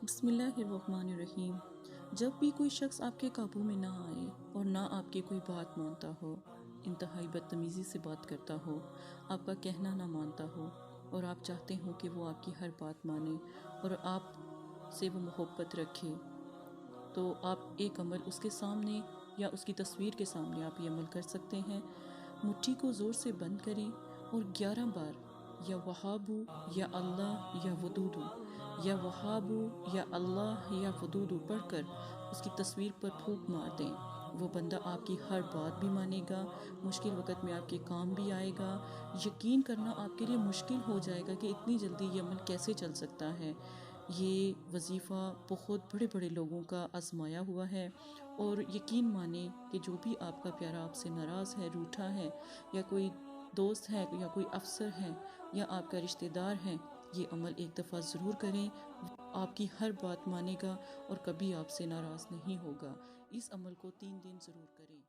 بسم اللہ الرحمن الرحیم۔ جب بھی کوئی شخص آپ کے قابو میں نہ آئے اور نہ آپ کی کوئی بات مانتا ہو، انتہائی بدتمیزی سے بات کرتا ہو، آپ کا کہنا نہ مانتا ہو اور آپ چاہتے ہو کہ وہ آپ کی ہر بات مانے اور آپ سے وہ محبت رکھے، تو آپ ایک عمل اس کے سامنے یا اس کی تصویر کے سامنے آپ یہ عمل کر سکتے ہیں۔ مٹھی کو زور سے بند کریں اور 11 بار یا وہابو یا اللہ یا ودودو یا وہابو یا اللہ یا ودودو پڑھ کر اس کی تصویر پر پھونک مار دیں۔ وہ بندہ آپ کی ہر بات بھی مانے گا، مشکل وقت میں آپ کے کام بھی آئے گا۔ یقین کرنا آپ کے لیے مشکل ہو جائے گا کہ اتنی جلدی یہ عمل کیسے چل سکتا ہے۔ یہ وظیفہ بہت بڑے بڑے لوگوں کا آزمایا ہوا ہے، اور یقین مانیں کہ جو بھی آپ کا پیارا آپ سے ناراض ہے، روٹھا ہے، یا کوئی دوست ہے یا کوئی افسر ہے یا آپ کا رشتہ دار ہے، یہ عمل ایک دفعہ ضرور کریں۔ آپ کی ہر بات مانے گا اور کبھی آپ سے ناراض نہیں ہوگا۔ اس عمل کو 3 دن ضرور کریں۔